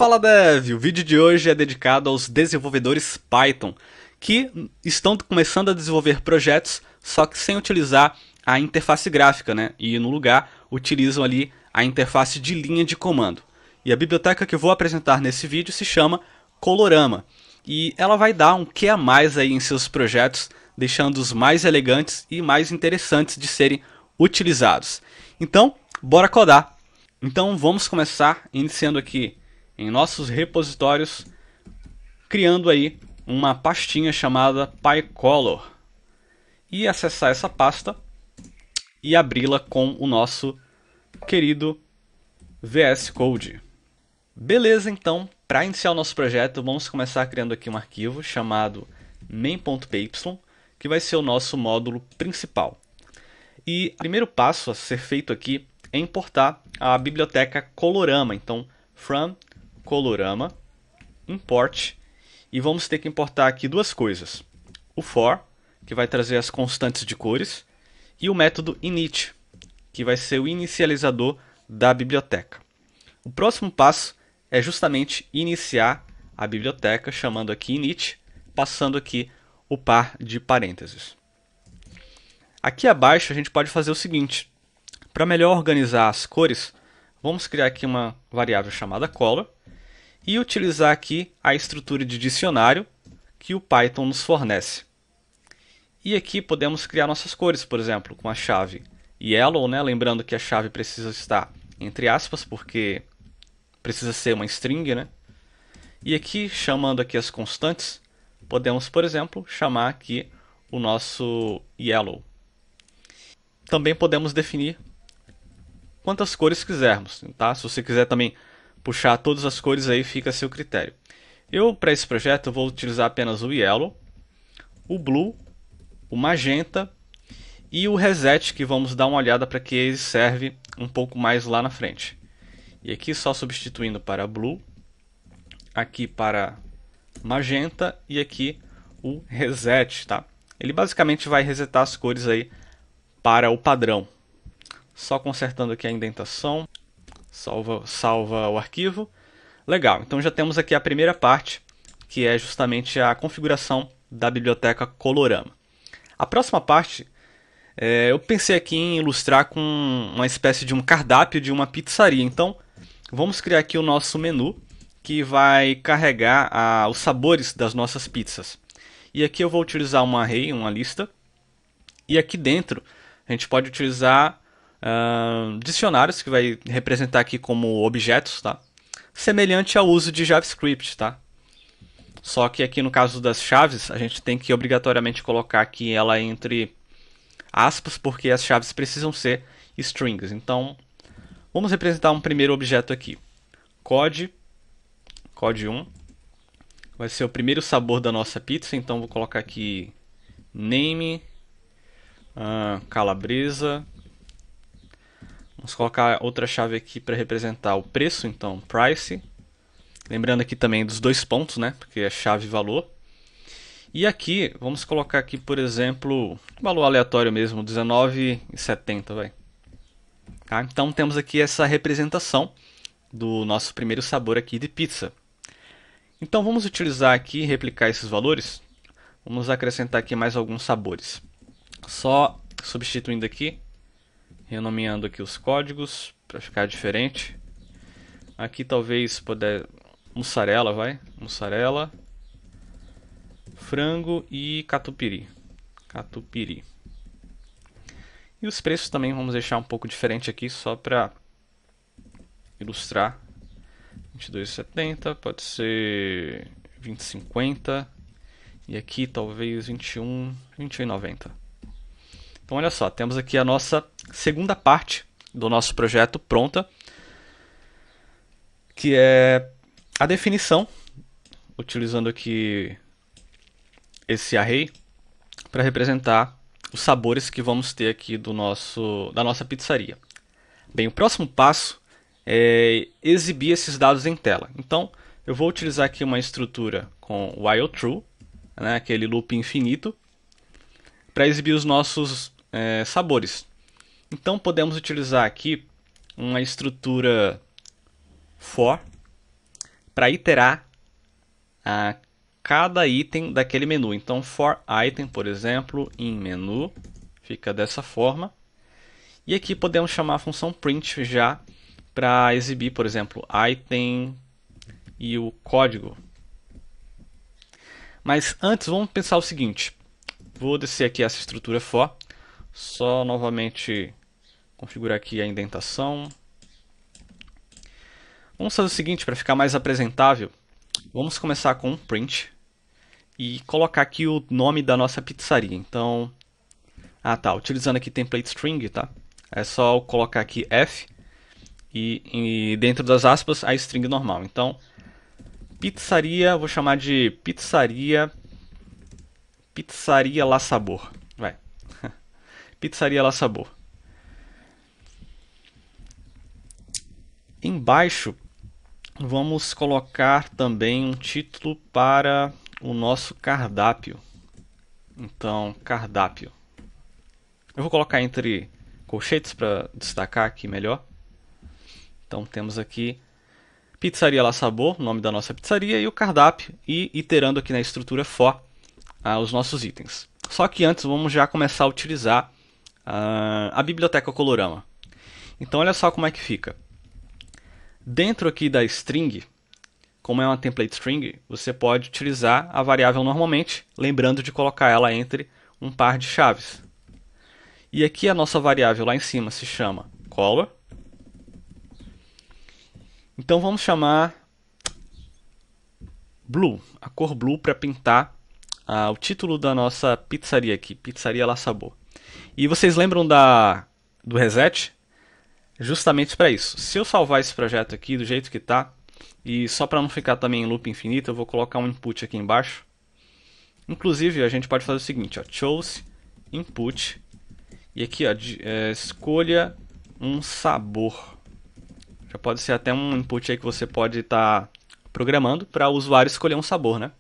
Fala Dev! O vídeo de hoje é dedicado aos desenvolvedores Python que estão começando a desenvolver projetos, só que sem utilizar a interface gráfica, né? E no lugar utilizam ali a interface de linha de comando. E a biblioteca que eu vou apresentar nesse vídeo se chama Colorama. E ela vai dar um quê a mais aí em seus projetos, deixando-os mais elegantes e mais interessantes de serem utilizados. Então, bora codar! Então vamos começar iniciando aqui em nossos repositórios, criando aí uma pastinha chamada PyColor e acessar essa pasta e abri-la com o nosso querido VS Code. Beleza, então, para iniciar o nosso projeto, vamos começar criando aqui um arquivo chamado main.py, que vai ser o nosso módulo principal. E o primeiro passo a ser feito aqui é importar a biblioteca Colorama. Então, from Colorama, import, e vamos ter que importar aqui duas coisas. O for, que vai trazer as constantes de cores, e o método init, que vai ser o inicializador da biblioteca. O próximo passo é justamente iniciar a biblioteca, chamando aqui init, passando aqui o par de parênteses. Aqui abaixo a gente pode fazer o seguinte: para melhor organizar as cores, vamos criar aqui uma variável chamada color e utilizar aqui a estrutura de dicionário que o Python nos fornece. E aqui podemos criar nossas cores, por exemplo, com a chave yellow, né? Lembrando que a chave precisa estar entre aspas, porque precisa ser uma string, né? E aqui, chamando aqui as constantes, podemos, por exemplo, chamar aqui o nosso yellow. Também podemos definir quantas cores quisermos, tá? Se você quiser também puxar todas as cores, aí fica a seu critério. Eu, para esse projeto, vou utilizar apenas o yellow, o blue, o magenta e o reset, que vamos dar uma olhada para que ele serve um pouco mais lá na frente. E aqui só substituindo para blue, aqui para magenta e aqui o reset, tá? Ele basicamente vai resetar as cores aí para o padrão. Só consertando aqui a indentação, salva o arquivo. Legal, então já temos aqui a primeira parte, que é justamente a configuração da biblioteca Colorama. A próxima parte, eu pensei aqui em ilustrar com uma espécie de um cardápio de uma pizzaria. Então, vamos criar aqui o nosso menu, que vai carregar os sabores das nossas pizzas. E aqui eu vou utilizar uma array, uma lista. E aqui dentro, a gente pode utilizar dicionários, que vai representar aqui como objetos, tá? Semelhante ao uso de JavaScript, tá? Só que aqui no caso das chaves, a gente tem que obrigatoriamente colocar aqui ela entre aspas, porque as chaves precisam ser strings. Então, vamos representar um primeiro objeto aqui. Code 1 vai ser o primeiro sabor da nossa pizza, então vou colocar aqui name, calabresa. Vamos colocar outra chave aqui para representar o preço, então price. Lembrando aqui também dos dois pontos, né? Porque é chave e valor. E aqui, vamos colocar aqui, por exemplo, valor aleatório mesmo, 19,70, vai. Tá? Então temos aqui essa representação do nosso primeiro sabor aqui de pizza. Então vamos utilizar aqui, replicar esses valores. Vamos acrescentar aqui mais alguns sabores. Só substituindo aqui, renomeando aqui os códigos para ficar diferente. Aqui talvez puder mussarela, vai. Mussarela, frango e catupiry. Catupiry. E os preços também vamos deixar um pouco diferente aqui, só para ilustrar. 22,70, pode ser 20,50 e aqui talvez 21,90. Então olha só, temos aqui a nossa segunda parte do nosso projeto pronta, que é a definição, utilizando aqui esse array para representar os sabores que vamos ter aqui da nossa pizzaria. Bem, o próximo passo é exibir esses dados em tela. Então, eu vou utilizar aqui uma estrutura com while true, né, aquele loop infinito, para exibir os nossos sabores. Então, podemos utilizar aqui uma estrutura for para iterar a cada item daquele menu. Então, for item, por exemplo, em menu, fica dessa forma. E aqui podemos chamar a função print já para exibir, por exemplo, item e o código. Mas antes, vamos pensar o seguinte. Vou descer aqui essa estrutura for. Só novamente configurar aqui a indentação. Vamos fazer o seguinte, para ficar mais apresentável. Vamos começar com um print e colocar aqui o nome da nossa pizzaria. Então, utilizando aqui template string, tá? É só eu colocar aqui F e dentro das aspas a string normal. Então, pizzaria, vou chamar de pizzaria La Sabor. Vai. Pizzaria La Sabor. Embaixo, vamos colocar também um título para o nosso cardápio. Então, cardápio. Eu vou colocar entre colchetes para destacar aqui melhor. Então, temos aqui Pizzaria La Sabor, nome da nossa pizzaria, e o cardápio, e iterando aqui na estrutura for os nossos itens. Só que antes, vamos já começar a utilizar a biblioteca Colorama. Então, olha só como é que fica. Dentro aqui da string, como é uma template string, você pode utilizar a variável normalmente, lembrando de colocar ela entre um par de chaves. E aqui a nossa variável lá em cima se chama color. Então vamos chamar blue, a cor blue para pintar o título da nossa pizzaria aqui, Pizzaria La Sabor. E vocês lembram do reset? Justamente para isso. Se eu salvar esse projeto aqui do jeito que está, e só para não ficar também em loop infinito, eu vou colocar um input aqui embaixo. Inclusive, a gente pode fazer o seguinte, ó, chose input, e aqui ó, escolha um sabor. Já pode ser até um input aí que você pode estar programando para o usuário escolher um sabor, né?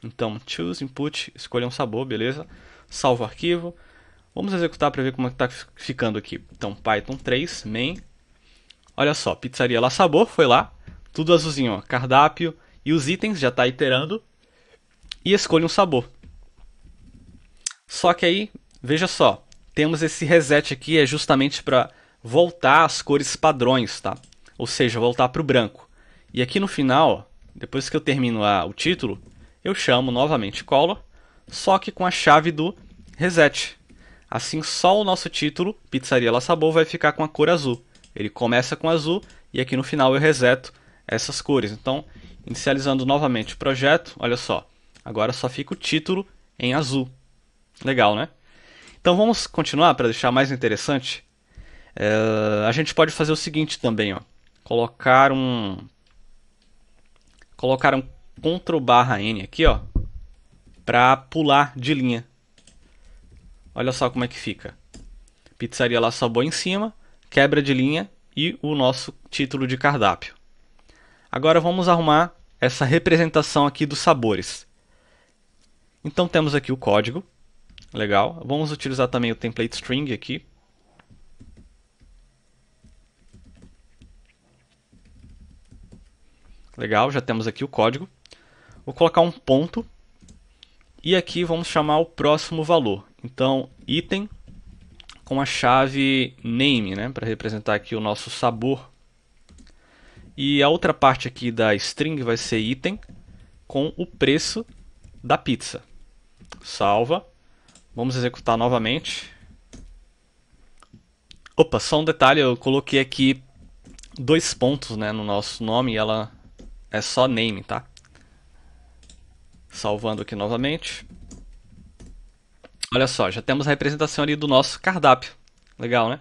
Então, choose input, escolha um sabor, beleza? Salva o arquivo. Vamos executar para ver como está ficando aqui. Então, Python 3, main. Olha só, Pizzaria La Sabor foi lá. Tudo azulzinho, ó, cardápio. E os itens já está iterando. E escolha um sabor. Só que aí, veja só. Temos esse reset aqui, é justamente para voltar às cores padrões, tá? Ou seja, voltar para o branco. E aqui no final, ó, depois que eu termino o título, eu chamo novamente color, só que com a chave do reset. Assim, só o nosso título, Pizzaria La Sabor, vai ficar com a cor azul. Ele começa com azul e aqui no final eu reseto essas cores. Então, inicializando novamente o projeto, olha só. Agora só fica o título em azul. Legal, né? Então vamos continuar para deixar mais interessante. A gente pode fazer o seguinte também, ó. Colocar um Ctrl/N aqui, ó, para pular de linha. Olha só como é que fica. Pizzaria La Sabor em cima, quebra de linha e o nosso título de cardápio. Agora vamos arrumar essa representação aqui dos sabores. Então temos aqui o código. Legal. Vamos utilizar também o template string aqui. Legal, já temos aqui o código. Vou colocar um ponto. E aqui vamos chamar o próximo valor. Então, item com a chave name, né, para representar aqui o nosso sabor. E a outra parte aqui da string vai ser item com o preço da pizza. Salva. Vamos executar novamente. Opa, só um detalhe, eu coloquei aqui 2 pontos, né, no nosso nome e ela é só name, tá? Salvando aqui novamente. Olha só, já temos a representação ali do nosso cardápio. Legal, né?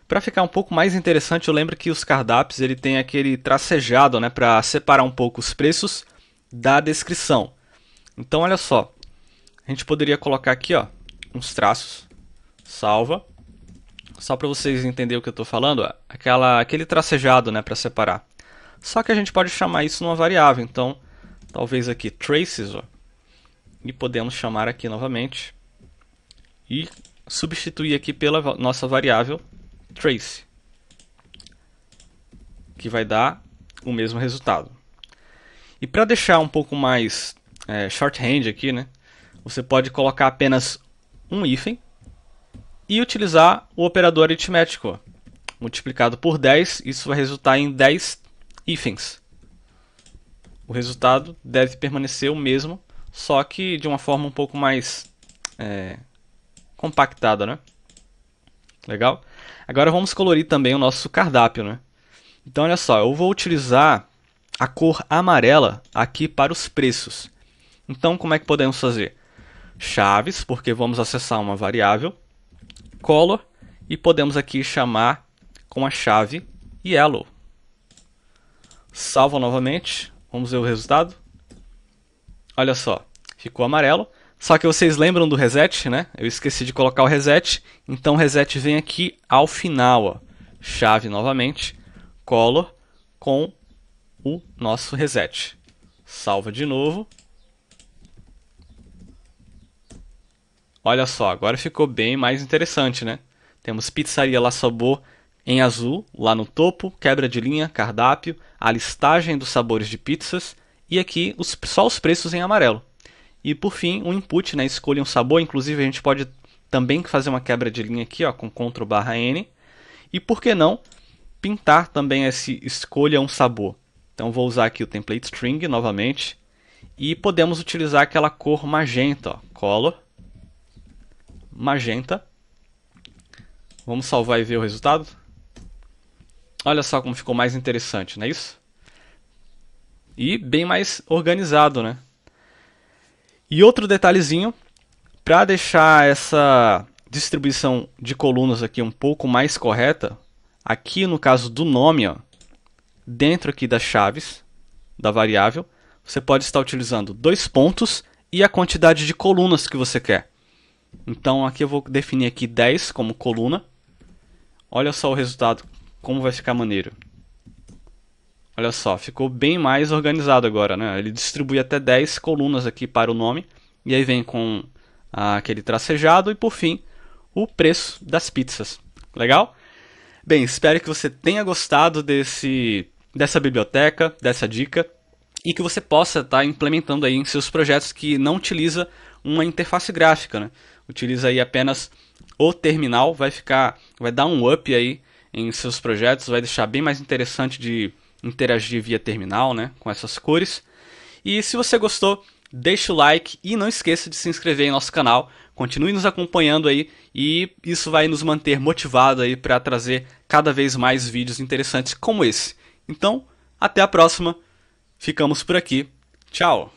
Para ficar um pouco mais interessante, eu lembro que os cardápios ele tem aquele tracejado, né, para separar um pouco os preços da descrição. Então, olha só, a gente poderia colocar aqui, ó, uns traços. Salva. Só para vocês entenderem o que eu estou falando, ó, aquele tracejado, né, para separar. Só que a gente pode chamar isso numa variável. Então, talvez aqui traces, ó, e podemos chamar aqui novamente e substituir aqui pela nossa variável trace, que vai dar o mesmo resultado. E para deixar um pouco mais shorthand aqui, né, você pode colocar apenas um hífen e utilizar o operador aritmético. Multiplicado por 10, isso vai resultar em 10 hífens. O resultado deve permanecer o mesmo, só que de uma forma um pouco mais compactada, né? Legal? Agora vamos colorir também o nosso cardápio, né? Então olha só, eu vou utilizar a cor amarela aqui para os preços. Então como é que podemos fazer? Chaves, porque vamos acessar uma variável, color, e podemos aqui chamar com a chave yellow. Salva novamente, vamos ver o resultado. Olha só, ficou amarelo. Só que vocês lembram do reset, né? Eu esqueci de colocar o reset, então o reset vem aqui ao final, ó. Chave novamente, color com o nosso reset. Salva de novo. Olha só, agora ficou bem mais interessante, né? Temos Pizzaria La Sabor em azul, lá no topo, quebra de linha, cardápio, a listagem dos sabores de pizzas e aqui só os preços em amarelo. E por fim, o input, né? Escolha um sabor, inclusive a gente pode também fazer uma quebra de linha aqui, ó, com Ctrl/N. E por que não pintar também esse escolha um sabor. Então vou usar aqui o template string novamente e podemos utilizar aquela cor magenta, ó, color magenta. Vamos salvar e ver o resultado. Olha só como ficou mais interessante, não é isso? E bem mais organizado, né? E outro detalhezinho, para deixar essa distribuição de colunas aqui um pouco mais correta, aqui no caso do nome, ó, dentro aqui das chaves da variável, você pode estar utilizando 2 pontos e a quantidade de colunas que você quer. Então aqui eu vou definir aqui 10 como coluna. Olha só o resultado, como vai ficar maneiro. Olha só, ficou bem mais organizado agora, né? Ele distribui até 10 colunas aqui para o nome. E aí vem com aquele tracejado e por fim o preço das pizzas. Legal? Bem, espero que você tenha gostado dessa biblioteca, dessa dica. E que você possa estar implementando aí em seus projetos que não utiliza uma interface gráfica, né? Utiliza aí apenas o terminal, vai dar um up aí em seus projetos, vai deixar bem mais interessante de interagir via terminal, né, com essas cores. E se você gostou, deixa o like e não esqueça de se inscrever em nosso canal. Continue nos acompanhando aí e isso vai nos manter motivados aí para trazer cada vez mais vídeos interessantes como esse. Então, até a próxima. Ficamos por aqui. Tchau!